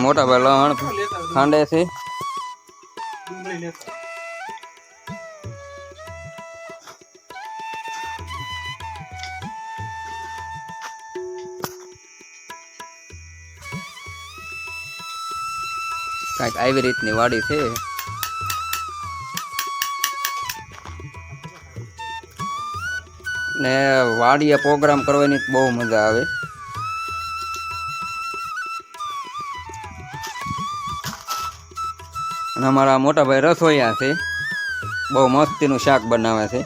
મોટા ભાઈ લહણ ખાંડે છે. કાંઈક આવી રીતની વાડી છે. ને વાડીએ પ્રોગ્રામ કરવાની બહુ મજા આવે. અને અમારા મોટા ભાઈ રસોઈયા છે, બહુ મસ્તીનું શાક બનાવે છે.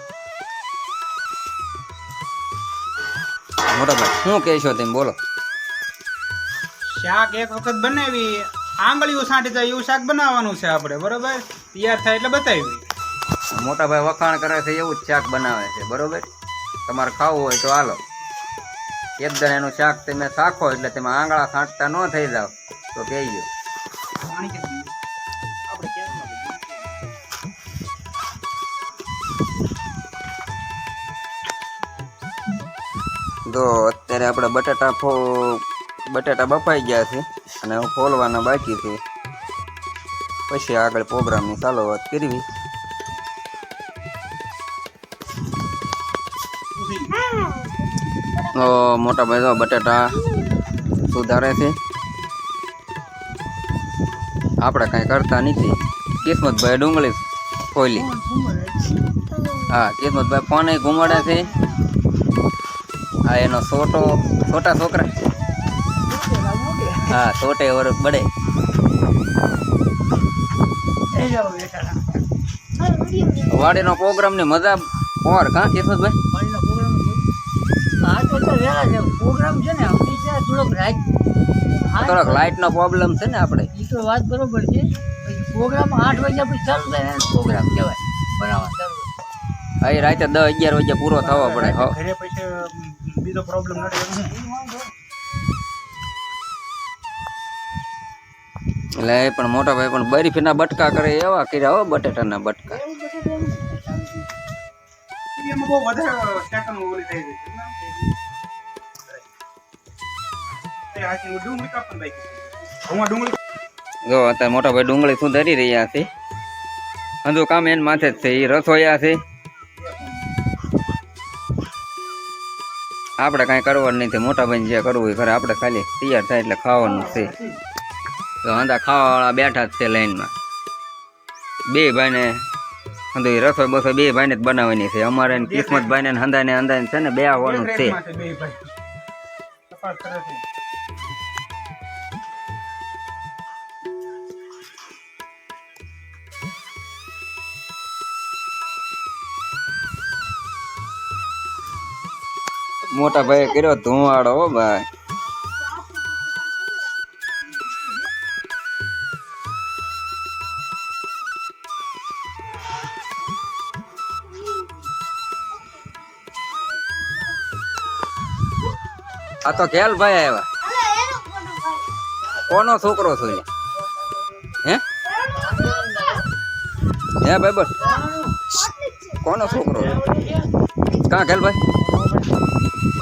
મોટા ભાઈ શું કહેશો તમે, બોલો. શાક એક વખત બનાવી આંગળીઓ સાંટી જાય એવું શાક બનાવવાનું છે આપણે, બરોબર? તૈયાર થાય એટલે બતાવી. મોટા ભાઈ વખાણ કરે છે એવું જ શાક બનાવે છે, બરોબર? તમારે ખાવું હોય તો હાલો, એકદમ એનું શાક તમે શાખો એટલે તમે આંગળા સાંટતા ન થઈ જાવ તો કહેજો. તો અત્યારે આપણે બટાટા બફાઈ ગયા છે અને હું ફોલવાના બાકી છે. પછી આગળ પ્રોગ્રામની ચાલો વાત કરવી. મોટા ભાઈ તો બટાટા સુધારે છે. આપણે કાંઈ કરતા નથી. કિસ્મતભાઈ ડુંગળી ફોલી. હા, કિસ્મતભાઈ ફોને ઘુમાડે છે. આ એનો છોટા છોકરા. હા, છોટે વર્ષ બડે. વાડીનો પ્રોગ્રામ ની મજા ઓર કા કિસ્મતભાઈ? થોડોક લાઇટ નો પ્રોબ્લેમ છે ને આપણે. એ તો વાત બરોબર છે. પ્રોગ્રામ 8 વાગ્યા પછી ચાલુ થાય પ્રોગ્રામ કહેવાય બનાવવાનું ચાલુ. હા, રાતે 10-11 વાગે પૂરો થવો પડે. ઘરે પછી બીજો પ્રોબ્લેમ નડે. એટલે પણ મોટા ભાઈ પણ બરફીના બટકા કરે એવા કર્યા હો, બટેટાના બટકા. એમાં બહુ વધારે સેકન્ડ ઓલી થઈ ગઈ. જો અત્યારે મોટા ભાઈ ડુંગળી સુધારી રહ્યા છે. હજુ કામ એન માથે જ છે. એ રસોઈયા છે. આપણે કાંઈ કરવાનું નથી. મોટા ભાઈ જે કરવું હોય ખરે, આપણે ખાલી તૈયાર થાય એટલે ખાવાનું છે. તો હંધા ખાવાવાળા બેઠા જ છે લાઈનમાં. બે ભાઈને હંધુ રસોઈ બસોઈ બે ભાઈને જ બનાવવાની છે. અમારે કિસ્મતભાઈ ને હંધાને છે ને બે આવવાનું છે. મોટા ભાઈ કર્યો ધુવાડો હો ભાઈ. આ તો ખેલ ભાઈ આવ્યા. કોનો છોકરો છો? હે હે ભાઈ બસ કોનો છોકરો? કા ખેલ ભાઈ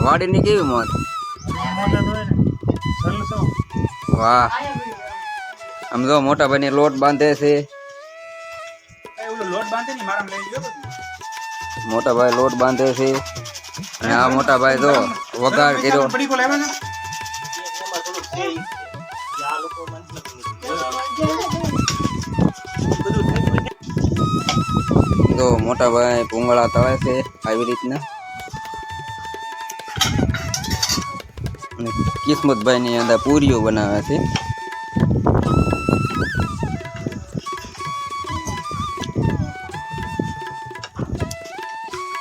વાડીની કેવી મોત? વાહ. આમ જો મોટા ભાઈ ની લોટ બાંધે છે. મોટા ભાઈ લોટ બાંધે છે. અને આ મોટા ભાઈ જો વઘાર કર્યો. જો મોટા ભાઈ ભૂંગળા તળે છે આવી રીતના. અને કિસ્મતભાઈ ની અંદર પૂરીઓ બનાવે છે.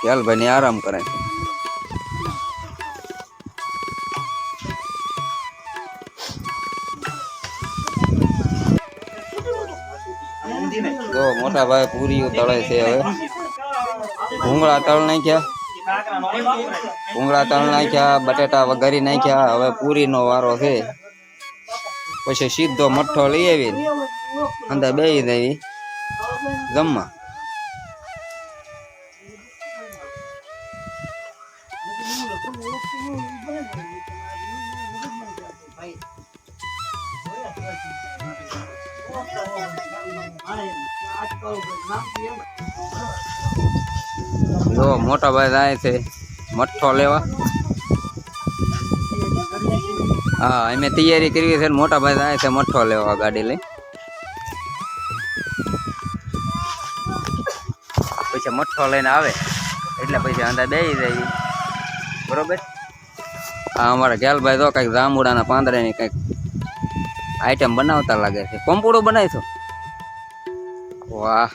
ખ્યાલભાઈ ને આરામ કરે છે. જો મોટા ભાઈ પૂરીઓ તળે છે. હવે ભૂંગળા તળ નાખ્યા, બટેટા વઘારી નાખ્યા. હવે પૂરીનો વારો છે. પછી સીધો મઠ્ઠો લઈ આવી અંદર બેસી દેવી જમવા. જો મોટા ભાઈ જાય છે મઠ્ઠો લેવા. હા અમે તૈયારી કરવી છે ને મોટા ભાઈ જાય છે મઠ્ઠો લેવા ગાડી લઈ. પછી મઠ્ઠો લઈને આવે એટલે પછી અંદર બેસી જાય બરોબર. હા અમારા ગેલભાઈ તો કંઈક જાંબુડાના પાંદડાની કંઈક આઈટમ બનાવતા લાગે છે. પંપુડું બનાવીશું. વાહ.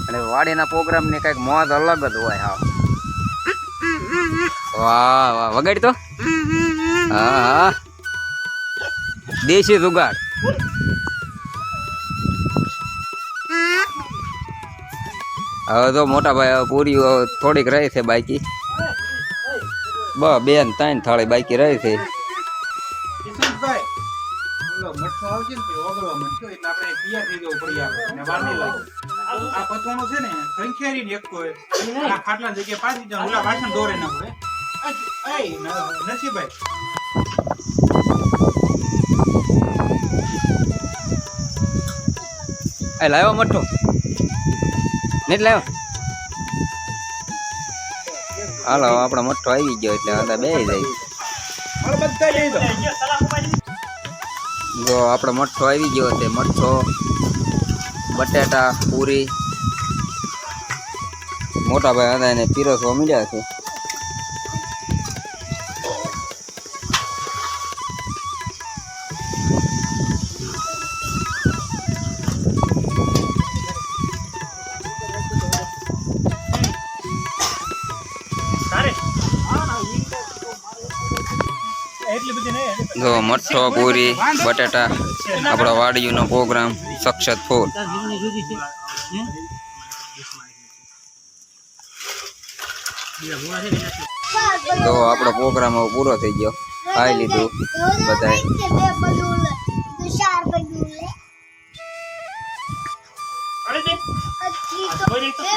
અને વાડીના પ્રોગ્રામની કંઈક મોજ અલગ જ હોય. હા વાહ વાહ વગાડી તો. હા હા દેશી જુગાડ. હવે તો મોટા ભાઈ પૂરી થોડીક રહી છે બાકી. બે ને ત્રણ થાળી બાકી રહી છે. કિશોરભાઈ, ઓલો મઠ્ઠો આવશે ને પછી ઓગળવા માંડ્યો એટલે આપણે તૈયાર થઈ જવું પડી આવે ને વાર નહીં લાગે. આ પતવાણો છે ને ખંખેરીને એક કોઈ આ ખાટલા જગ્યાએ પાછી જાવ ઓલા વાસણ દોરે નાખો. નસીભાઈ એ લાવ્યો મઠ્ઠો નહીં લાવ્યો. હાલો આપણો મઠ્ઠો આવી ગયો એટલે અંદર બેસી જાય. બધા લઈ દો. જો આપણો મઠ્ઠો આવી ગયો છે. મઠ્ઠો બટેટા પૂરી મોટા ભાઈ હતા એને પીરસવા મળ્યા છે. જો મઠ્ઠો પૂરી બટેટા આપણો વાડીનો પ્રોગ્રામ સક્સેસફુલ. તો આપણો પ્રોગ્રામ હવે પૂરો થઈ ગયો. ખાઈ લીધું બધાએ.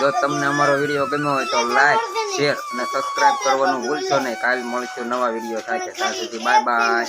જો તમને અમારો વિડીયો ગમ્યો હોય તો લાઈક શેર અને સબસ્ક્રાઇબ કરવાનું ભૂલશો નહીં. કાલ મળશું નવા વિડીયો સાથે. ત્યાં સુધી બાય બાય.